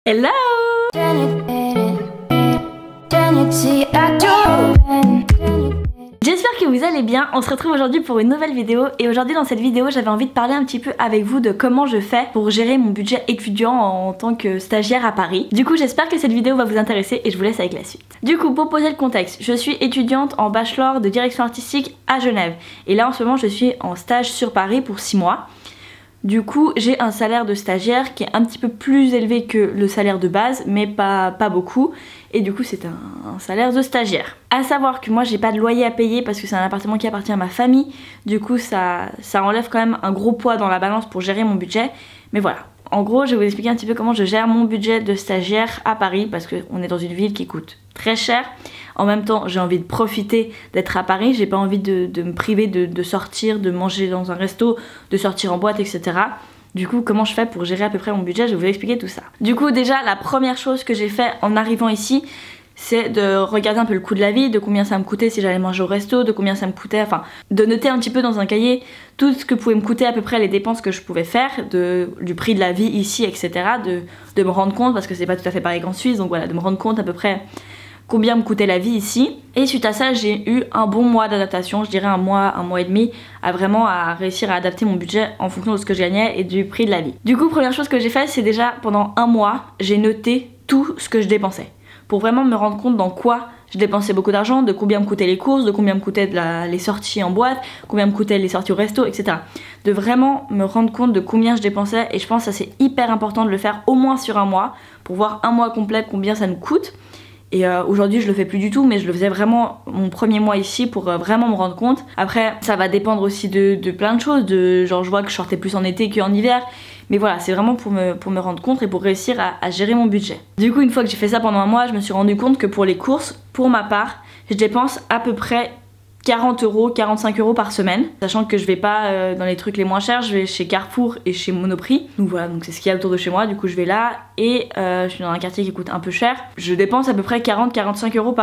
Hello! J'espère que vous allez bien, on se retrouve aujourd'hui pour une nouvelle vidéo et aujourd'hui dans cette vidéo j'avais envie de parler un petit peu avec vous de comment je fais pour gérer mon budget étudiant en tant que stagiaire à Paris. Du coup j'espère que cette vidéo va vous intéresser et je vous laisse avec la suite. Du coup pour poser le contexte, je suis étudiante en bachelor de direction artistique à Genève et là en ce moment je suis en stage sur Paris pour 6 mois. Du coup j'ai un salaire de stagiaire qui est un petit peu plus élevé que le salaire de base mais pas beaucoup et du coup c'est un salaire de stagiaire. À savoir que moi j'ai pas de loyer à payer parce que c'est un appartement qui appartient à ma famille, du coup ça enlève quand même un gros poids dans la balance pour gérer mon budget, mais voilà. En gros je vais vous expliquer un petit peu comment je gère mon budget de stagiaire à Paris parce qu'on est dans une ville qui coûte très cher. En même temps j'ai envie de profiter d'être à Paris, j'ai pas envie de me priver de sortir, de manger dans un resto, de sortir en boîte etc. Du coup comment je fais pour gérer à peu près mon budget, je vais vous expliquer tout ça. Du coup déjà la première chose que j'ai fait en arrivant ici, c'est de regarder un peu le coût de la vie, de combien ça me coûtait si j'allais manger au resto, de combien ça me coûtait, enfin de noter un petit peu dans un cahier tout ce que pouvait me coûter à peu près les dépenses que je pouvais faire, du prix de la vie ici etc. De me rendre compte, parce que c'est pas tout à fait pareil qu'en Suisse, donc voilà, de me rendre compte à peu près combien me coûtait la vie ici. Et suite à ça j'ai eu un bon mois d'adaptation, je dirais un mois et demi à réussir à adapter mon budget en fonction de ce que je gagnais et du prix de la vie. Du coup première chose que j'ai fait, c'est déjà pendant un mois j'ai noté tout ce que je dépensais pour vraiment me rendre compte dans quoi je dépensais beaucoup d'argent, de combien me coûtaient les courses, de combien me coûtaient les sorties en boîte, combien me coûtaient les sorties au resto, etc. De vraiment me rendre compte de combien je dépensais, et je pense que ça c'est hyper important de le faire au moins sur un mois pour voir un mois complet combien ça nous coûte. Et aujourd'hui je le fais plus du tout, mais je le faisais vraiment mon premier mois ici pour vraiment me rendre compte. Après ça va dépendre aussi de plein de choses, genre je vois que je sortais plus en été qu'en hiver, mais voilà c'est vraiment pour me rendre compte et pour réussir à gérer mon budget. Du coup une fois que j'ai fait ça pendant un mois, je me suis rendu compte que pour les courses, pour ma part, je dépense à peu près 40 €, 45 € par semaine, sachant que je vais pas dans les trucs les moins chers, je vais chez Carrefour et chez Monoprix, donc voilà, donc c'est ce qu'il y a autour de chez moi, du coup je vais là et je suis dans un quartier qui coûte un peu cher. Je dépense à peu près 40-45 €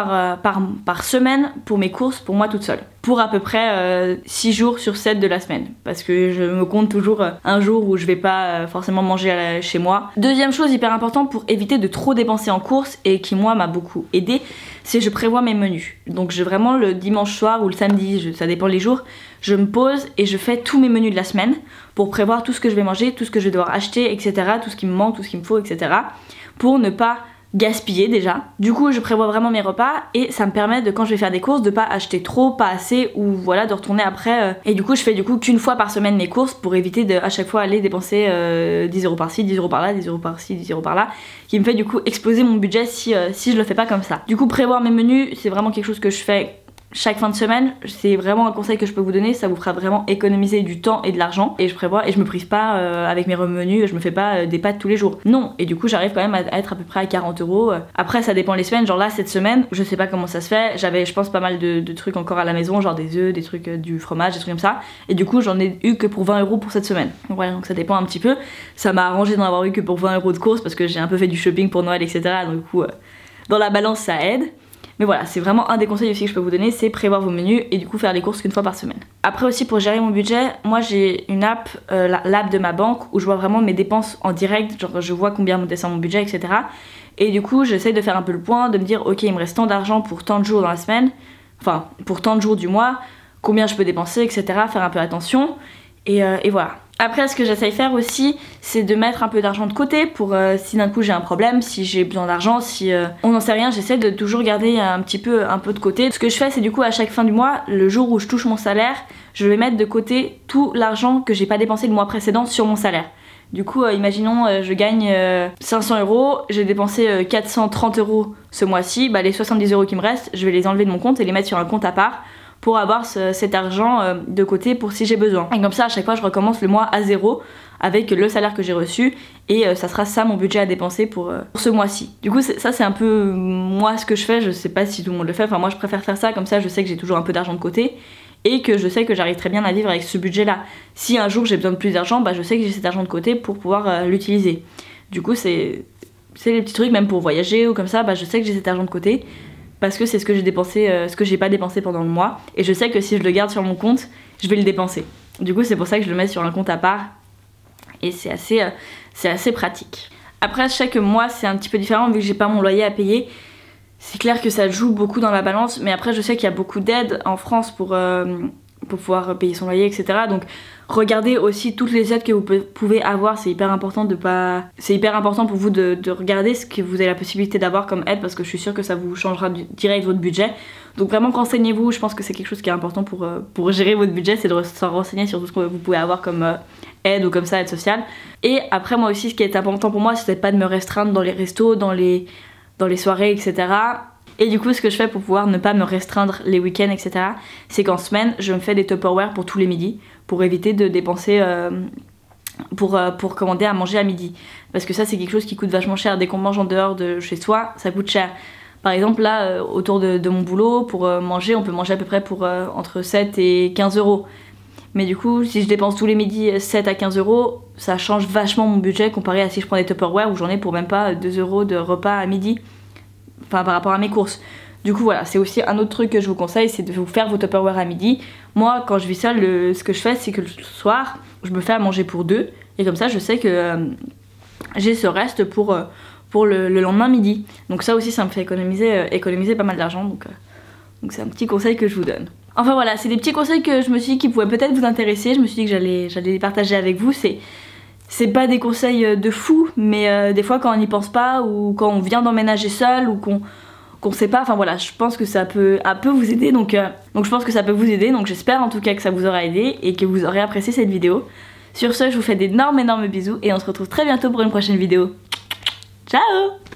par semaine pour mes courses, pour moi toute seule, pour à peu près 6 jours sur 7 de la semaine, parce que je me compte toujours un jour où je vais pas forcément manger chez moi. Deuxième chose hyper importante pour éviter de trop dépenser en courses et qui moi m'a beaucoup aidé, c'est je prévois mes menus. Donc vraiment le dimanche soir ou le samedi, ça dépend les jours, je me pose et je fais tous mes menus de la semaine pour prévoir tout ce que je vais manger, tout ce que je vais devoir acheter, etc. Tout ce qui me manque, tout ce qu'il me faut, etc. Pour ne pas gaspiller déjà. Du coup je prévois vraiment mes repas et ça me permet de, quand je vais faire des courses, de pas acheter trop, pas assez, ou voilà, de retourner après et du coup je fais qu'une fois par semaine mes courses pour éviter de à chaque fois aller dépenser 10 € par-ci, 10 € par-là, 10 € par-ci, 10 € par-là, qui me fait du coup exploser mon budget si je le fais pas comme ça. Du coup prévoir mes menus c'est vraiment quelque chose que je fais chaque fin de semaine, c'est vraiment un conseil que je peux vous donner, ça vous fera vraiment économiser du temps et de l'argent, et je prévois et je me prive pas avec mes revenus, je me fais pas des pâtes tous les jours, non, et du coup j'arrive quand même à être à peu près à 40 €. Après ça dépend les semaines, genre là cette semaine je sais pas comment ça se fait, j'avais je pense pas mal de trucs encore à la maison, genre des œufs, des trucs, du fromage, des trucs comme ça, et du coup j'en ai eu que pour 20 € pour cette semaine, donc voilà, donc ça dépend un petit peu. Ça m'a arrangé d'en avoir eu que pour 20 € de courses parce que j'ai un peu fait du shopping pour Noël etc, donc du coup dans la balance ça aide. Mais voilà, c'est vraiment un des conseils aussi que je peux vous donner, c'est prévoir vos menus et du coup faire les courses qu'une fois par semaine. Après aussi pour gérer mon budget, moi j'ai une app, l'app de ma banque, où je vois vraiment mes dépenses en direct, genre je vois combien me descend mon budget, etc. Et du coup j'essaie de faire un peu le point, de me dire ok il me reste tant d'argent pour tant de jours dans la semaine, enfin pour tant de jours du mois, combien je peux dépenser, etc. Faire un peu attention et voilà. Après ce que j'essaye de faire aussi c'est de mettre un peu d'argent de côté pour si d'un coup j'ai un problème, si j'ai besoin d'argent, si on n'en sait rien, j'essaie de toujours garder un peu de côté. Ce que je fais c'est du coup à chaque fin du mois, le jour où je touche mon salaire, je vais mettre de côté tout l'argent que j'ai pas dépensé le mois précédent sur mon salaire. Du coup imaginons je gagne 500 €, j'ai dépensé 430 € ce mois-ci, bah les 70 € qui me restent je vais les enlever de mon compte et les mettre sur un compte à part pour avoir cet argent de côté pour si j'ai besoin. Et comme ça à chaque fois je recommence le mois à zéro avec le salaire que j'ai reçu et ça sera ça mon budget à dépenser pour ce mois-ci. Du coup ça c'est un peu moi ce que je fais, je sais pas si tout le monde le fait, enfin moi je préfère faire ça, comme ça je sais que j'ai toujours un peu d'argent de côté et que je sais que j'arrive très bien à vivre avec ce budget là. Si un jour j'ai besoin de plus d'argent, bah je sais que j'ai cet argent de côté pour pouvoir l'utiliser. Du coup c'est les petits trucs, même pour voyager ou comme ça, bah je sais que j'ai cet argent de côté parce que c'est ce que j'ai dépensé, ce que j'ai pas dépensé pendant le mois, et je sais que si je le garde sur mon compte, je vais le dépenser. Du coup c'est pour ça que je le mets sur un compte à part, et c'est assez pratique. Après je sais que moi c'est un petit peu différent vu que j'ai pas mon loyer à payer. C'est clair que ça joue beaucoup dans la balance, mais après je sais qu'il y a beaucoup d'aides en France pour pouvoir payer son loyer, etc. Donc regardez aussi toutes les aides que vous pouvez avoir, c'est hyper important de pas... C'est hyper important pour vous de regarder ce que vous avez la possibilité d'avoir comme aide, parce que je suis sûre que ça vous changera direct votre budget. Donc vraiment renseignez-vous, je pense que c'est quelque chose qui est important pour gérer votre budget, c'est de s'en renseigner sur tout ce que vous pouvez avoir comme aide ou comme ça, aide sociale. Et après moi aussi ce qui est important pour moi, c'est pas de me restreindre dans les restos, dans les soirées, etc. Et du coup ce que je fais pour pouvoir ne pas me restreindre les week-ends, etc. c'est qu'en semaine je me fais des Tupperware pour tous les midis, pour éviter de dépenser pour commander à manger à midi. Parce que ça c'est quelque chose qui coûte vachement cher, dès qu'on mange en dehors de chez soi, ça coûte cher. Par exemple là autour de mon boulot, pour manger, on peut manger à peu près pour entre 7 et 15 euros. Mais du coup si je dépense tous les midis 7 à 15 euros, ça change vachement mon budget comparé à si je prends des Tupperware où j'en ai pour même pas 2 euros de repas à midi. Enfin par rapport à mes courses. Du coup voilà, c'est aussi un autre truc que je vous conseille, c'est de vous faire vos Tupperware à midi. Moi quand je vis seule, ce que je fais c'est que le soir je me fais à manger pour deux, et comme ça je sais que j'ai ce reste pour le lendemain midi. Donc ça aussi ça me fait économiser pas mal d'argent, donc c'est un petit conseil que je vous donne. Enfin voilà, c'est des petits conseils que je me suis dit qui pouvaient peut-être vous intéresser, je me suis dit que j'allais les partager avec vous. C'est pas des conseils de fou, mais des fois quand on n'y pense pas, ou quand on vient d'emménager seul, ou qu'on sait pas, enfin voilà, je pense que ça peut un peu vous aider, donc je pense que ça peut vous aider, donc j'espère en tout cas que ça vous aura aidé et que vous aurez apprécié cette vidéo. Sur ce, je vous fais d'énormes bisous et on se retrouve très bientôt pour une prochaine vidéo. Ciao!